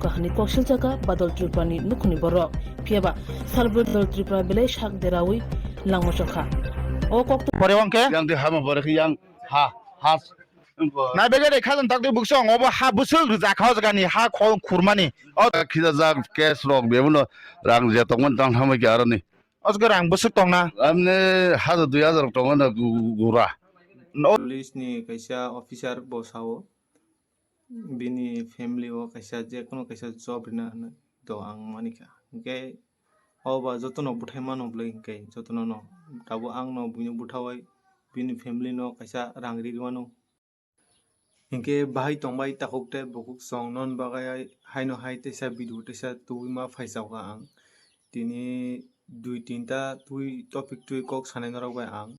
Kahani Kaushal Jaka Badal Tripani Nukuni Borok Piaba Salbut Dal Tripra Bele Shak Derawi Langmoshokha O Kok পরে অঙ্কে yang di hama bore yang ha না বেগে রে খাজন তাকতে বুকসং অব হা বুসুল জাখাও জাগানি হা খুরমানি o kita zak kes rok bemuno rang je tongon tang hama ki arani অজগর আং বুসুক টং না amne ha 2000 tongon na gura police नि कैसा ऑफिसर बसाओ बिनि फैमिली ओ कैसा जे कोनो कैसा जॉब ना तो आं मानिका के अबा जतन बुथाय मानो ब्लै के जतन न ताबो आं न बुनि बुथावै बिनि फैमिली न कैसा रांगरि मानो इनके बाहाय तंबाय ताखोकते बकुक सं नन बागाय हायनो हाय तेसा बिदु तेसा तुइमा फाइसावगा आं तिनि दुइ तिनटा तुइ टपिक तुइ कक सानाय नरावबाय आं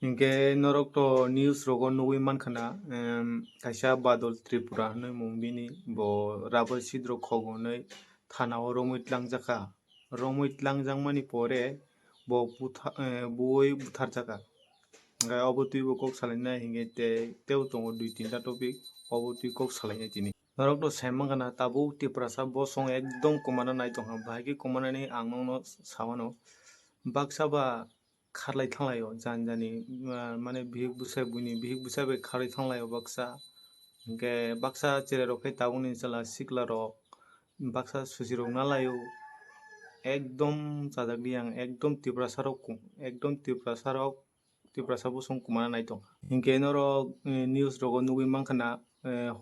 इनके नरक तो न्यूज रोगो नुई मानखाना कैसा बादल त्रिपुरा हनै मुंबिनि बो राबल सिद्र खगनै थानाव रमितलां जाखा रमितलां जांमानि परे बो बय बुथार जाखा अब तुइ बो कक सालायना हिंगे तेव दङ दुइ तिनटा टपिक अब तुइ कक सालायना दिनि नरक तो सायमांगाना ताबो त्रिपुरा सा बो सं एकदम कमाना नाय दङ बाहायकि कमानानै आं नंनो सावानो बाक्साबा खारलाय थांलायो जानजानि माने बिहिक बुसाय बे खारलाय थांलायो बाक्सा के बाक्सा चेरे रखे ताबुनि चला सिकला रक बाक्सा सुसि रक ना लायो एकदम जाजागदि आं एकदम त्रिपुरा सारक त्रिपुरा साबो सं कुमाना नाय दं इनके नरो न्यूज रग नुगै मांखाना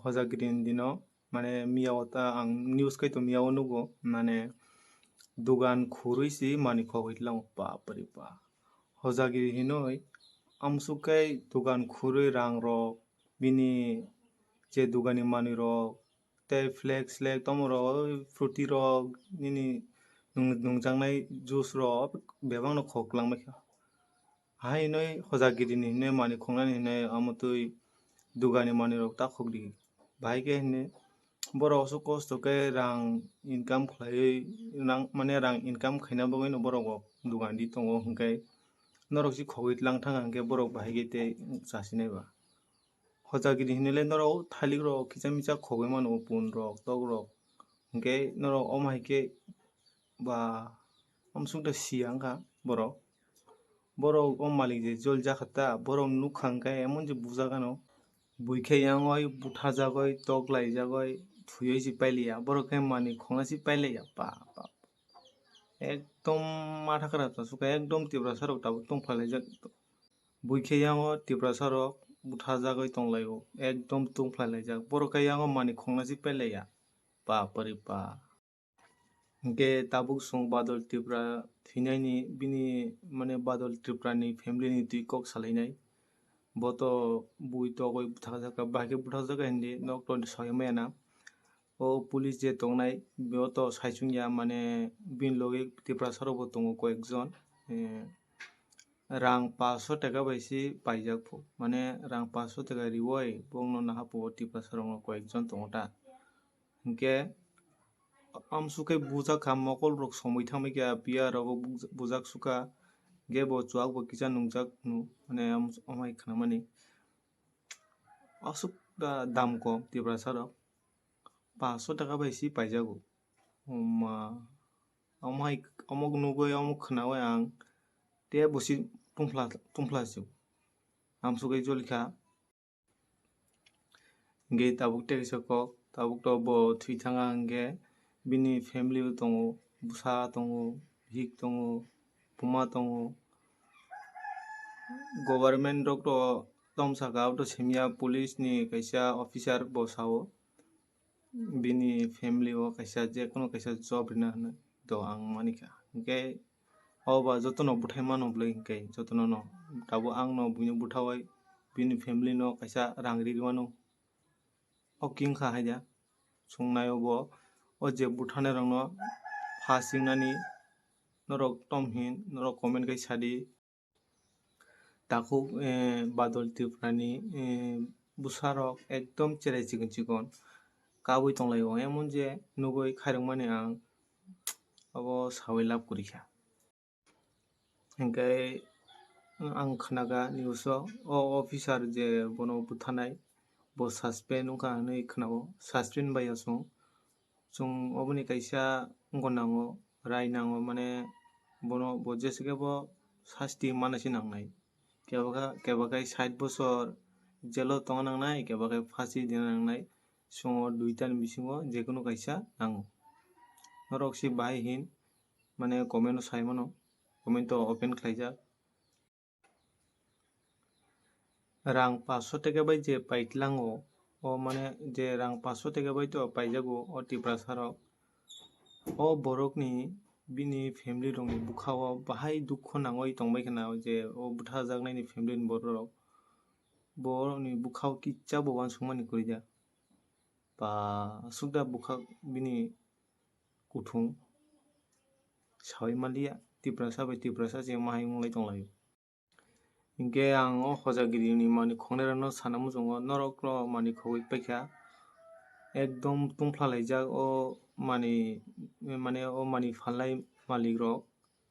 हजागिरिन दिनो माने मियावता आं न्यूज कैतो मियाव नुगो माने दुगान खुरैसि मानि खगैतलां बापरे बा हजागिरि हिनोय आमसुकै दुगान खुरै रां रक बिनि जे दुगानि मानि रक ते फ्लेक्स तमरो फ्रुटी रक निनि नुंजांनाय जुस रक बेबांनो खगलांबाय हाय नय हजागिरिनि हिने मानि खंनानि हिने आमतुय दुगानि मानि रक ता खगदि भाइके हिने बर'सो कस्तके रां इनकाम खलायै माने रां इनकाम खायना बगैनो बर'ग दुगानदि दङ हंखाय नरक जि खगैतलां थाङा हंके बर'ग बाहायगेते जासिनायबा हजागिरि हिनेले नरक थालिक रक किसा मिसा खगै मानो पुन रक तग रक हंके नरक अमायके बा हमसुंता सियांगा बर'ग मालिक जे जल जाखता बर'ग नुखांका एमन जे बुजागानो बुइखे यांगय बुथा जागय तग लाई जागय थुयै जि पाइलिया बर'के मानि खंना जि पाइलिया बा एकदम माथा खराब सुका एकदम त्रिपुरा सारक ताबो तंफालाय जा बुइखे यांगो त्रिपुरा सारक बुथा जागय तंलायो एकदम तंफालाय जा बर'के यांगो मानि खंना जि पाइलिया बापरे बा के ताबुक सं बादल त्रिपुरा थैनायनि बिनि माने बादल त्रिपुरानि फैमिलिनि तुइ कक सालायनाय बतो बुइ तो गय बुथा जाका बाहायके बुथा जाका हिंदि नक्टन सयमायाना ओ पुलिस जे तंनाय बेयाव तो सायसुंगिया माने बिन लगे त्रिपुरा सारबो दङ कयेकजन रां 500 टाका बायसि पाइजाकफो माने रां 500 टाका रिवय बंनो नाहापो त्रिपुरा सारंग कयेकजन दङता के आमसुकै बुजा खाम मकल रक समय थांबायगा बिया रगो बुजाक सुका गेबो चुआक बो किसा नुंजाक नु माने अमाय खाना माने असुक दाम कम त्रिपुरा सारक 500 टाका बायसि पाइजागो अमाय अमक नुगय अमक खनावय आं ते बसि तुंफ्लासिव आमसुकै जलिखा गे ताबुक टेकसक ताबुक तो बो थुइथाङा हंगे बिनि फैमिली दङ बुसा दङ हिक दङ पुमा दङ गभर्नमेंट रक तो तमसाका तो सेमिया पुलिस नि कैसा ऑफिसर बसाओ बिनि फैमिली ओ कैसा जे कोनो कैसा जॉब ना तो आं मानिका के अबा जतन बुथाय मानो ब्लै के जतन न ताबो आं न बुनि बुथावै बिनि फैमिली न कैसा रांगरि मानो अकिं खा हायदा संनायबो ओ जे बुथाने रंनो फासिंनानि नरक तमहिन नरक कमेन्ट कै सादि ताखौ बादल त्रिपुरानि बुसारक एकदम चेराय चिकन काबुय तंलायो एमन जे नुगै खायरं माने आं अब सावै लाभ करिखा हंखाय आं खोनागा निउस अ ऑफिसर जे बनो बुथानाय bo suspend ungka nei khnao suspend baya chung oboni kaisa gonango rai nango mane bono bo jesike bo sasti manasi nangnai kebakai 60 বছর jelo tonga nangnai kebakai phasi dina nangnai songo duitani bisingo jekono kaisa nango norok si bahai hin mane comment o saimano comment o open khlaijak rang 500 টাকা bai je paitlango o mane je rang 500 টাকা bai to paijago o tiprasarok o borok ni bini family rong ni bukhao bahai dukho nangoi tongbai khana je o butha jagnai ni family ni borok ni bukhao kicha bo wan sungmani kurija ba sukda bukha bini kuthung sawi malia tiprasa je mahai munglai tonglai inke ang o hojagiri ni mani khongnera no sanamu jongo norok ro mani khogoi paikha ekdom tungphalaijak o mani phalnai malik rok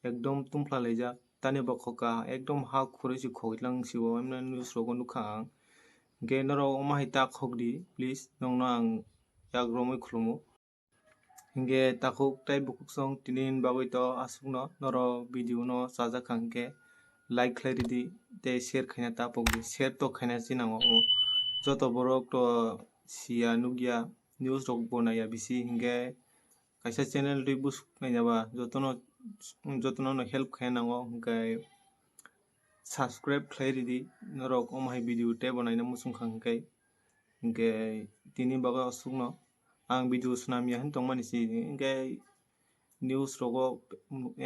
ekdom tungphalaijak tani bokhoka ekdom ha khurui si khogitlang sibo emne news rogo nukha ang ge norok omahai ta khogdi please nongno ang yagromoi khulumu inge takhuk tai bukuk song tinin bagoi to asukno norok video no chajakha hingke like khlairidi tei share khaina ta pogdi share to khaina chinango joto borok to sia nugya news rok bonaya bisi hingke kaisa channel tui busuk nainaba jotono no help khainango hingke subscribe khlairidi norok omahai video te bonaina musungkha hingke tini baga asukno ang video sunamya hin tongmani si hingke news rogo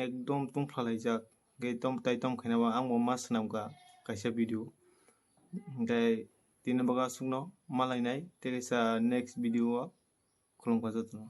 ekdom tungphalaijak ge tom khainaba angbo ma swnamka kaisa video hingke tini baga asukno malainai te kaisa next video o khulumkha jotono।